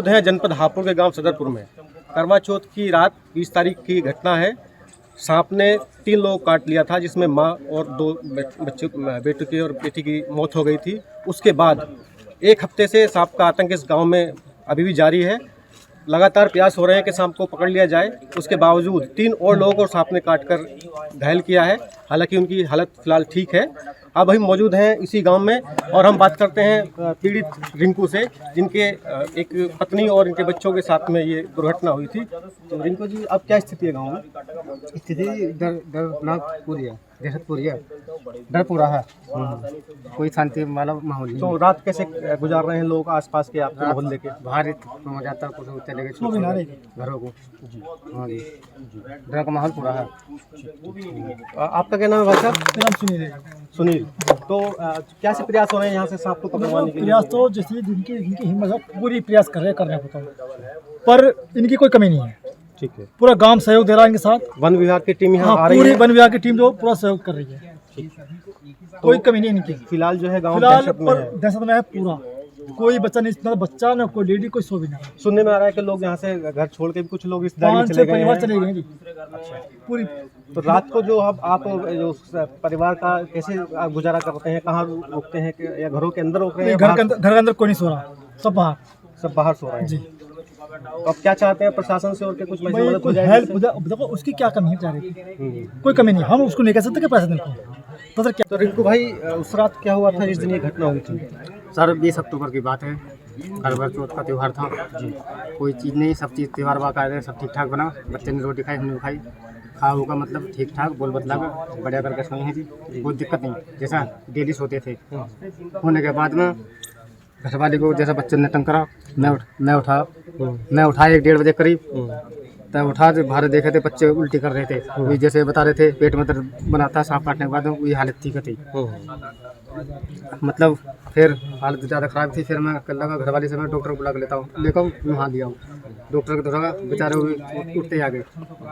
मौजूद हैं जनपद हापुड़ के गांव सदरपुर में। करवा चौथ की रात 20 तारीख की घटना है। सांप ने 3 लोगों को काट लिया था, जिसमें मां और 2 बच्चे, बेटे की और बेटी की मौत हो गई थी। उसके बाद 1 हफ्ते से सांप का आतंक इस गांव में अभी भी जारी है। लगातार प्रयास हो रहे हैं कि सांप को पकड़ लिया जाए। उसके बावजूद 3 और लोगों को सांप ने काटकर घायल किया है। हालांकि उनकी हालत फिलहाल ठीक है। अब हम मौजूद हैं इसी गांव में और हम बात करते हैं पीड़ित रिंकू से, जिनके एक पत्नी और इनके बच्चों के साथ में ये दुर्घटना हुई थी। तो रिंकू जी, अब क्या स्थिति है गांव में? स्थिति पूरी है, दहशत पूरी है, डर पूरा है, कोई शांति वाला माहौल नहीं। तो रात कैसे गुजार रहे हैं लोग आसपास के आपके मोहल्ले के? बाहर हो जाता कुछ चले गए घरों को। हाँ जी, डर का माहौल पूरा है। आपका क्या नाम है भाई साहब? नाम सुनील है। सुनील, तो क्या से प्रयास हो रहे हैं यहाँ से सांप को पकड़वाने के लिए? प्रयास तो जैसे इनकी हिम्मत है, पूरी प्रयास कर रहे हैं करने को, पर इनकी कोई कमी नहीं है। ठीक है, पूरा गांव सहयोग दे रहा है इनके साथ। वन विभाग की टीम यहाँ आ रही पूरी है? वन विभाग की टीम जो पूरा सहयोग कर रही है, कोई कमी नहीं इनकी। फिलहाल जो है गांव फिलहाल दहशत में है। दहशत में है पूरा, कोई बच्चा नहीं, ना बच्चा ना कोई लेडी, कोई सो भी नहीं। सुनने में आ रहा है कि लोग यहाँ से घर छोड़ के भी कुछ लोग इस दारी में 5-6 चले गए परिवार हैं। चले गए जी पूरी। तो रात को जो आप जो परिवार का कैसे आप गुजारा करते हैं? कहाँ रुकते हैं या घरों के अंदर रुक रहे हैं? घर के अंदर कोई नहीं सो रहा, सब बाहर। सब बाहर सो रहे हैं जी। तो अब क्या चाहते हैं प्रशासन से और के कुछ भाई मदद हो कोई जाए? हेल्प, देखो उसकी क्या कमी है बेचारे की, कोई कमी नहीं। हम उसको नहीं कह सकते कि पैसे नहीं तो सर क्या। तो रिंकू भाई, उस रात क्या हुआ था जिस दिन ये घटना हुई थी? सर 20 अक्टूबर की बात है, करवा चौथ का त्यौहार था जी। कोई चीज़ नहीं, सब चीज़ त्यौहार बाकायदे सब ठीक ठाक बना। बच्चे ने रोटी खाई, हमने भी खाई, खा होगा मतलब ठीक ठाक, बोल बदला कर बढ़िया करके सोए हैं जी। कोई दिक्कत नहीं, जैसा डेली सोते थे। होने के बाद में घर वाले को जैसा बच्चे ने तंग करा, मैं उठा 1-1:30 बजे करीब। तब उठा तो बाहर देखे थे बच्चे उल्टी कर रहे थे, वही जैसे बता रहे थे पेट में दर्द बनाता सांप काटने के बाद, वही हालत ठीक थी। मतलब फिर हालत ज़्यादा ख़राब थी। फिर मैं कर लगा घर वाले से मैं डॉक्टर को बुला कर लेता हूँ, लेकर वहाँ लिया हूँ। डॉक्टर को धोरा बेचारे उठते आ गए,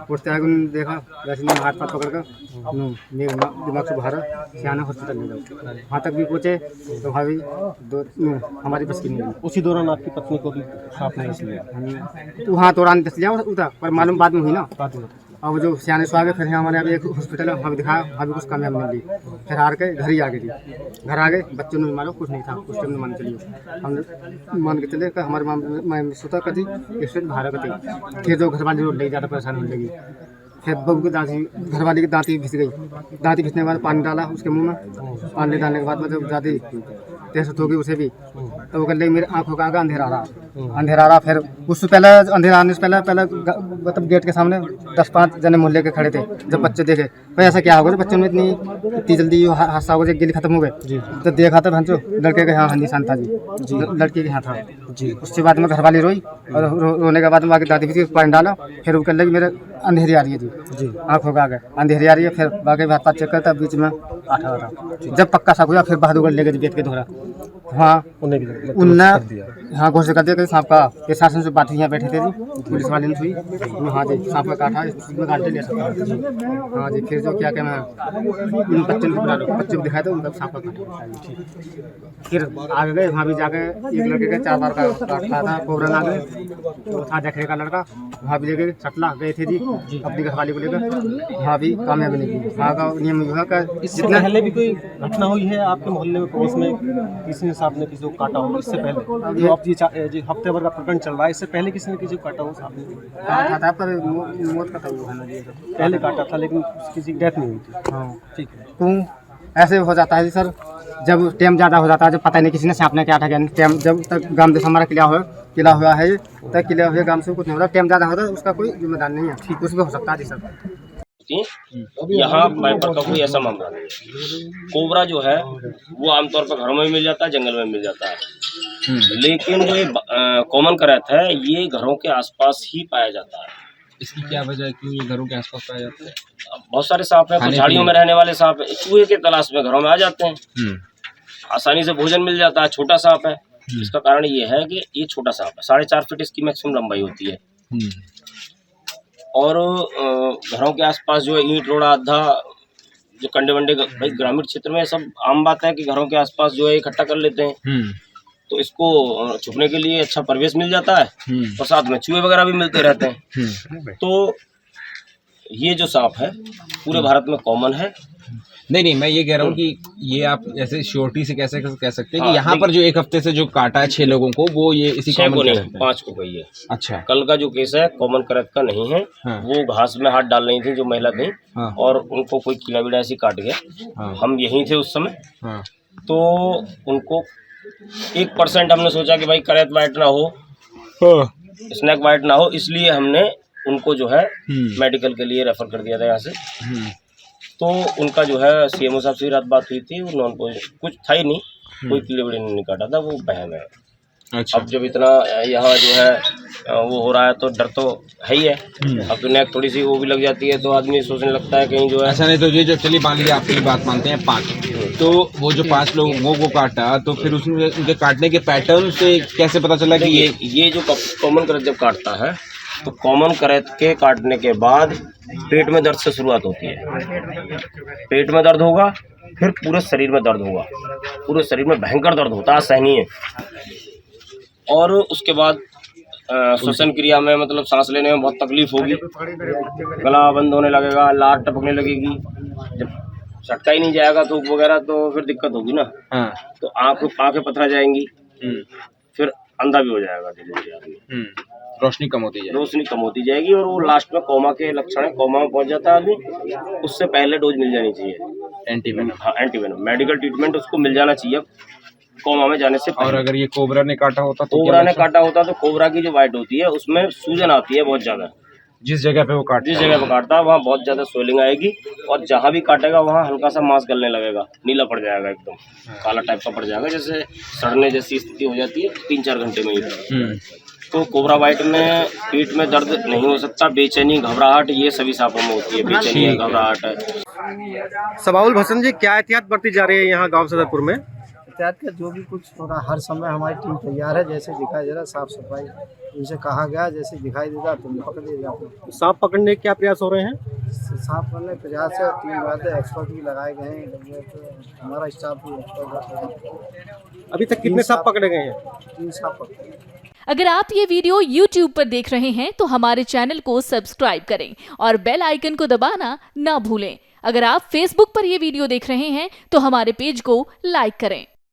उन्होंने देखा वैसे नहीं, हाथ पाथ पकड़ कर मेरे दिमाग से बाहर सियाना हॉस्पिटल ले जाओ। वहाँ तक भी पहुँचे तो भाभी हमारी बस की नहीं हुई। उसी दौरान आपकी पत्नी को भी सांप ने इसलिए वहाँ दौरान दस लिया उधर, पर मालूम बाद में हुई ना। अब जो सियाने सो आ गए, फिर हमारे अभी एक हॉस्पिटल है, वहाँ भी दिखाया, वहाँ भी कुछ कामयाब नहीं मिली। फिर हार के घर ही आ गई थी। घर आ गए, बच्चों ने मालूम कुछ नहीं था उस टाइम में, मान चलिए हम मान के चले कि हमारे माँ सोता करती इससे बाहर करती। फिर जो घर वाली रोड लगी, ज़्यादा परेशान होने लगी। फिर बहू की दांती, घर वाली की दांती घिस गई। दांती घिसने के बाद पानी डाला उसके मुँह में, पानी डालने के बाद मतलब ज़्यादा दहशत होगी उसे भी। तो वो कर लगी मेरे आँखों का आगे अंधेरा रहा। फिर उससे पहले अंधेरा आने से पहले मतलब गेट के सामने 10-5 जने मोहल्ले के खड़े थे। जब बच्चे देखे भाई ऐसा क्या होगा, बच्चों में इतनी जल्दी हादसा हो गया, गिल खत्म हो गए। तो देखा था भंचो लड़के के यहाँ निशान था जी, लड़के के यहाँ था जी। उसके बाद में घर वाली रोई और रोने के बाद में आगे दादी भी पानी डाला। फिर वो कर लगी मेरे अंधेरी आ रही है जी, आँखों का आगे अंधेरी आ रही है। फिर बाकी हाथ पाथ चेक करता, बीच में आठा था। जब पक्का साफ हुआ फिर बहादुरगढ़ ले गए बेत के धोरा। हाँ उनने हाँ घोषित कर दिया कि सांप का ये शासन से बात यहाँ बैठे थे जी, पुलिस वाले ने सुई। हाँ जी, सांप का काटा, इसमें काट ले सकता है। हाँ जी, फिर जो क्या कहना इन बच्चों को बुला लो, बच्चे को दिखाया था उनका सांप का काटा। फिर आगे गए, वहाँ भी जाके एक लड़के के 4 बार का काटा था, कोबरन आ गए। तो था जखरे का लड़का, वहाँ भी ले गए, सटला गए थे जी अपनी घरवाली को लेकर। वहाँ भी कामयाबी नहीं की। वहाँ का नियम हुआ का इससे पहले भी कोई घटना हुई है आपके मोहल्ले में, पड़ोस में किसी ने सांप ने किसी को काटा हो? इससे पहले जो आप जी हफ्ते भर का प्रकरण चल रहा है, इससे पहले किसी ने किसी को काटा हो सांप ने? काटा था पर मौत का था वो है ना जी। पहले काटा था लेकिन किसी की डेथ नहीं हुई थी। हाँ ठीक है। क्यों ऐसे हो जाता है जी सर, जब टाइम ज़्यादा हो जाता है, जब पता नहीं किसी ने सांप ने क्या था क्या टाइम, जब तक गांव देश हमारा किला हुआ है तक किला हुआ गांव से कुछ नहीं होता। टाइम ज़्यादा होता है उसका कोई जिम्मेदार नहीं है, ठीक उसमें हो सकता है जी सर। यहाँ बाइपर का कोई ऐसा मामला नहीं है। कोबरा जो है वो आमतौर पर घरों में भी मिल जाता है, जंगल में मिल जाता है। लेकिन जो ये कॉमन करैत है ये घरों के आसपास ही पाया जाता है। इसकी क्या वजह है, क्यों ये घरों के आसपास पाया जाता है? बहुत सारे सांप हैं, कुछ झाड़ियों में रहने वाले सांप हैं, चूहे के तलाश में घरों में आ जाते हैं। आसानी से भोजन मिल जाता है। छोटा सांप है, इसका कारण ये है कि ये छोटा सांप है, 4.5 फीट इसकी मैक्सिमम लंबाई होती है। और घरों के आसपास जो है ईंट रोड़ा अद्धा जो कंडे वंडे, भाई ग्रामीण क्षेत्र में सब आम बात है कि घरों के आसपास जो है इकट्ठा कर लेते हैं। तो इसको छुपने के लिए अच्छा परिवेश मिल जाता है और साथ में चूहे वगैरह भी मिलते रहते हैं। तो ये जो सांप है पूरे भारत में कॉमन है। नहीं, मैं ये कह रहा हूँ कि ये आप ऐसे श्योरिटी से कैसे कह सकते हैं कि हाँ, यहाँ पर जो एक हफ्ते से जो काटा है 6 लोगों को, वो ये इसी 6 को कॉमन नहीं 5 को गई है। अच्छा। कल का जो केस है कॉमन करत का नहीं है। हाँ। वो घास में हाथ डाल रही थी जो महिला थी। हाँ। और उनको कोई कीड़ा वीड़ा ऐसी काट गया। हाँ। हम यहीं थे उस समय। हाँ। तो उनको 1% हमने सोचा कि भाई करत वाइट ना हो, स्नैक वाइट ना हो, इसलिए हमने उनको जो है मेडिकल के लिए रेफर कर दिया था यहाँ से। तो उनका जो है सीएमओ साहब से रात बात हुई थी, वो नॉन पॉजिटिव कुछ था ही नहीं, कोई कीड़े नहीं काटा था, वो बहम है। अच्छा। अब जब इतना यहाँ जो है वो हो रहा है तो डर तो है ही है। अब तो नेक थोड़ी सी वो भी लग जाती है तो आदमी सोचने लगता है कहीं जो है ऐसा नहीं तो ये जो चलिए मान लीजिए आपकी बात मानते हैं 5, तो वो जो 5 लोगों को काटा तो फिर उसमें उनके काटने के पैटर्न से कैसे पता चला कि ये जो कॉमन करत जब काटता है तो कॉमन करत के काटने के बाद पेट में दर्द से शुरुआत होती है। पेट में दर्द होगा, फिर पूरे शरीर में दर्द होगा, पूरे शरीर में भयंकर दर्द होता है, सहनीय। और उसके बाद श्वसन क्रिया में मतलब सांस लेने में बहुत तकलीफ होगी, गला बंद होने लगेगा, लार टपकने लगेगी। जब झटका ही नहीं जाएगा धूप वगैरह तो फिर दिक्कत होगी ना। हाँ। तो आंखें पथरा जाएंगी, फिर अंधा भी हो जाएगा धीरे धीरे आदमी, रोशनी कम होती जाएगी और वो लास्ट में कोमा के लक्षण है, कोमा में पहुंच जाता है आदमी। उससे पहले डोज मिल जानी चाहिए एंटीवेनम। हाँ, एंटीवेनम मेडिकल ट्रीटमेंट उसको मिल जाना चाहिए कोमा में जाने से पहले। और अगर ये कोबरा ने काटा होता तो कोबरा ने काटा होता तो कोबरा की जो वाइट होती है उसमें सूजन आती है बहुत ज्यादा। जिस जगह पे वो काटता जिस जगह पे काटता है वहाँ बहुत ज्यादा स्वेलिंग आएगी और जहाँ भी काटेगा वहाँ हल्का सा मांस गलने लगेगा, नीला पड़ जाएगा, एकदम काला टाइप का पड़ जाएगा, जैसे सड़ने जैसी स्थिति हो जाती है 3-4 घंटे में ही। तो कोबरा वाइट में पेट में दर्द नहीं हो सकता, बेचैनी, घबराहट, ये सभी सांपों में होती है। बेचैनी है, घबराहट है। सबाउल भसन जी, क्या एहतियात बरती जा रही है यहाँ गांव सदरपुर में? एहतियात का जो भी कुछ हो रहा, हर समय हमारी टीम तैयार है। जैसे दिखाई दे रहा साफ सफाई उनसे कहा गया, जैसे दिखाई देगा तुम पकड़ लीजिएगा। सांप पकड़ने के क्या प्रयास हो रहे हैं? सांप पकड़ने के प्रयास है, 3 बातें एक्सपर्ट भी लगाए गए हैं, तो हमारा स्टाफ भी एक्सपर्ट है। अभी तक कितने सांप पकड़े गए हैं? 3 सांप पकड़े। अगर आप ये वीडियो YouTube पर देख रहे हैं तो हमारे चैनल को सब्सक्राइब करें और बेल आइकन को दबाना ना भूलें। अगर आप Facebook पर ये वीडियो देख रहे हैं तो हमारे पेज को लाइक करें।